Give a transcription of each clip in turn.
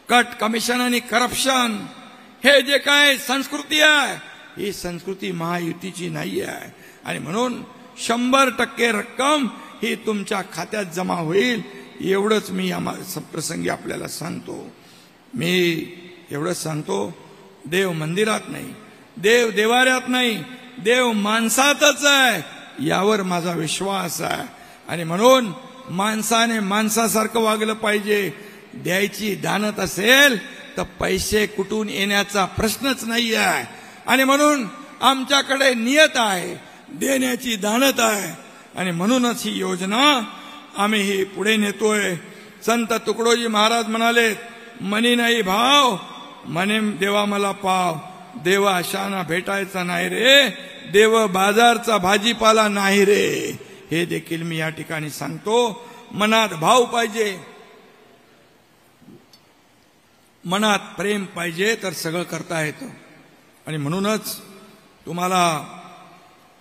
Cut commission आणि corruption हे जे काय संस्कृती आहे ही संस्कृती महायुतीची नाही आहे. आणि म्हणून 100% रक्कम ही तुमच्या खात्यात जमा होईल एवढंच मी या प्रसंगी आपल्याला सांगतो. मी एवढंच सांगतो, देव मंदिरात नाही, देव देवाऱ्यात नाही, देव माणसातच आहे यावर माझा विश्वास आहे. आणि म्हणून माणसाने माणसासारखं वागलं पाहिजे. द्यायची दानत असेल तर पैसे कुठून येण्याचा प्रश्नच नाही आहे. आणि म्हणून आमच्याकडे नियत आहे, देण्याची दानत आहे. आणि म्हणूनच ही योजना आम्ही ही पुढे नेतोय. संत तुकडोजी महाराज म्हणाले, मनी नाही भाव, मने देवा मला पाव. देव अशाना भेटायचा नाही रे, देव बाजारचा भाजीपाला नाही रे. हे देखील मी या ठिकाणी सांगतो. मनात भाव पाहिजे, मनात प्रेम पाहिजे तर सगळं करता येतं. आणि म्हणूनच तुम्हाला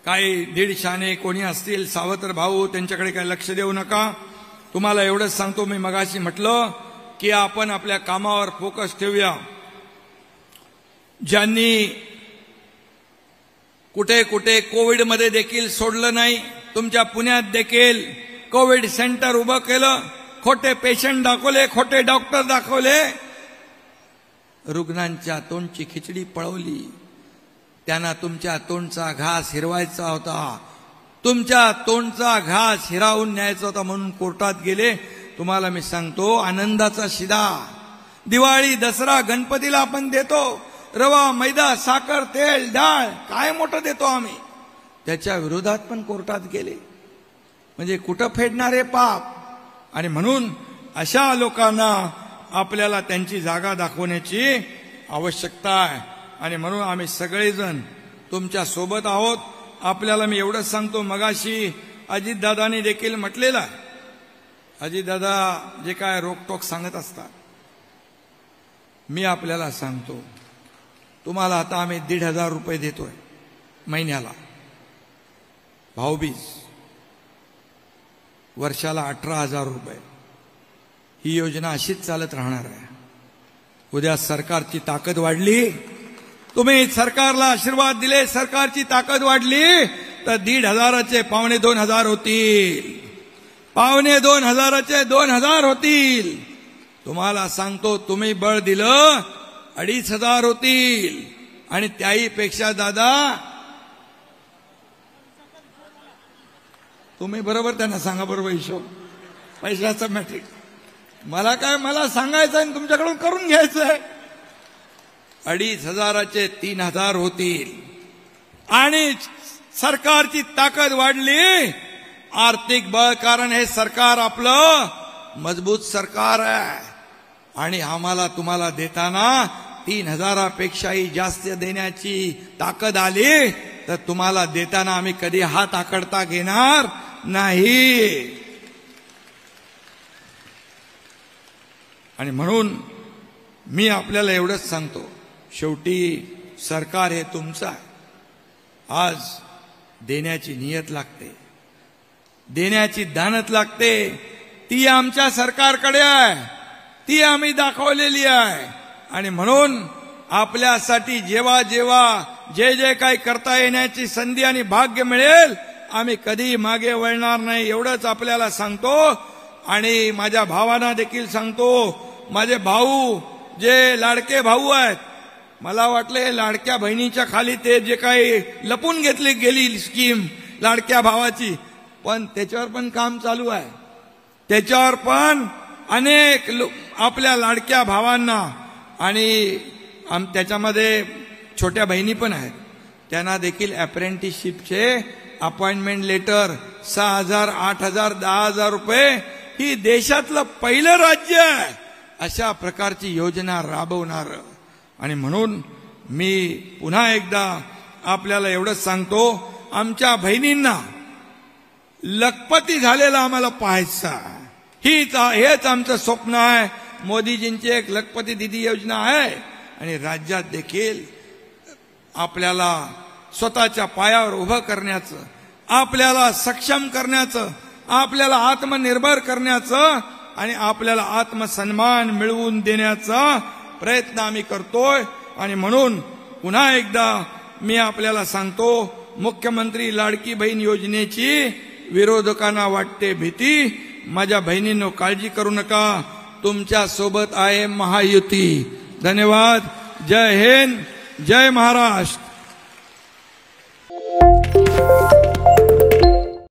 काही दीडशाने कोणी असतील सावत्र भाऊ त्यांच्याकडे काही लक्ष देऊ नका. तुम्हाला एवढंच सांगतो, मी मगाशी म्हटलं की आपण आपल्या कामावर फोकस ठेवूया. ज्यांनी कुठे कुठे कोविडमध्ये देखील सोडलं नाही, तुमच्या पुण्यात देखील कोविड सेंटर उभं केलं, खोटे पेशंट दाखवले, खोटे डॉक्टर दाखवले, रुग्णांच्या तोंडची खिचडी पळवली. त्यांना तुमच्या तोंडचा घास हिरवायचा होता, तुमच्या तोंडचा घास हिरावून न्यायचा होता म्हणून कोर्टात गेले. तुम्हाला मी सांगतो, आनंदाचा शिदा दिवाळी, दसरा, गणपतीला आपण देतो, रवा, मैदा, साखर, तेल, डाळ काय मोठं देतो आम्ही, त्याच्या विरोधात पण कोर्टात गेले. म्हणजे कुठं फेडणारे पाप. आणि म्हणून अशा लोकांना आपल्याला त्यांची जागा दाखवण्याची आवश्यकता आहे. आणि म्हणून आम्ही सगळेजण तुमच्या सोबत आहोत. आपल्याला मी एवढंच सांगतो, मगाशी अजितदादांनी देखील म्हटलेलं आहे, अजितदादा जे काय रोकटोक सांगत असतात, मी आपल्याला सांगतो, तुम्हाला आता आम्ही 1,500 रुपये देतोय महिन्याला, भाऊबीज, वर्षाला 18,000 रुपये. ही योजना अशीच चालत राहणार आहे. उद्या सरकारची ताकद वाढली, तुम्ही सरकारला आशीर्वाद दिले, सरकारची ताकद वाढली तर 1,500चे 2,500 होतील, 2,500चे 2,000 होतील. तुम्हाला सांगतो, तुम्ही बळ दिलं 2,500 होतील. आणि त्याहीपेक्षा दादा तुम्ही बरोबर त्यांना सांगा, बरोबर हिशोब पैशाचा मॅट्रिक. मला काय, मला सांगायचं आहे तुमच्याकडून करून घ्यायचंय. 2,500चे 3,000 होतील. आणि सरकारची ताकद वाढली, आर्थिक बळ, कारण हे सरकार आपलं मजबूत सरकार आहे. आणि आम्हाला तुम्हाला देताना 3,000पेक्षाही जास्त देण्याची ताकद आली तर तुम्हाला देताना आम्ही कधी हात आकडता घेणार नाही. आणि म्हणून मी आपल्याला एवढंच सांगतो, शेवटी सरकार हे तुमचं आहे. आज देण्याची नियत लागते, देण्याची दानत लागते, ती आमच्या सरकारकडे आहे, ती आम्ही दाखवलेली आहे. आणि म्हणून आपल्यासाठी जेव्हा जेव्हा जे जे काही करता येण्याची संधी आणि भाग्य मिळेल, आम्ही कधी मागे वळणार नाही एवढंच आपल्याला सांगतो. आणि माझ्या भावांना देखील सांगतो, माझे भाऊ जे लाडके भाऊ आहेत, मला वाटलं हे लाडक्या बहिणीच्या खाली ते जे काही लपून घेतली गेली स्कीम लाडक्या भावाची, पण त्याच्यावर पण काम चालू आहे. त्याच्यावर पण अनेक आपल्या लाडक्या भावांना आणि त्याच्यामध्ये छोट्या बहिणी पण आहेत, त्यांना देखील अप्रेंटिसशिपचे अपॉइंटमेंट लेटर 6,000, 8,000, 10,000 रुपये, ही देशातलं पहिलं राज्य आहे अशा प्रकारची योजना राबवणार. आणि म्हणून मी पुन्हा एकदा आपल्याला एवढंच सांगतो, आमच्या बहिणींना लखपती झालेला आम्हाला पाहायचा, हेच आमचं स्वप्न आहे. मोदीजींची एक लखपती दिदी योजना आहे. आणि राज्यात देखील आपल्याला स्वतःच्या पायावर उभं करण्याचं, आपल्याला सक्षम करण्याचं, आपल्याला आत्मनिर्भर करण्याचं आणि आपल्याला आत्मसन्मान मिळवून देण्याचा प्रयत्न आम्ही करतोय. आणि म्हणून पुन्हा एकदा मी आपल्याला सांगतो, मुख्यमंत्री लाडकी बहीण योजनेची विरोधकांना वाटते भीती. माझ्या बहिणींनो, काळजी करू नका, तुमच्या सोबत आहे महायुती. धन्यवाद. जय हिंद, जय महाराष्ट्र.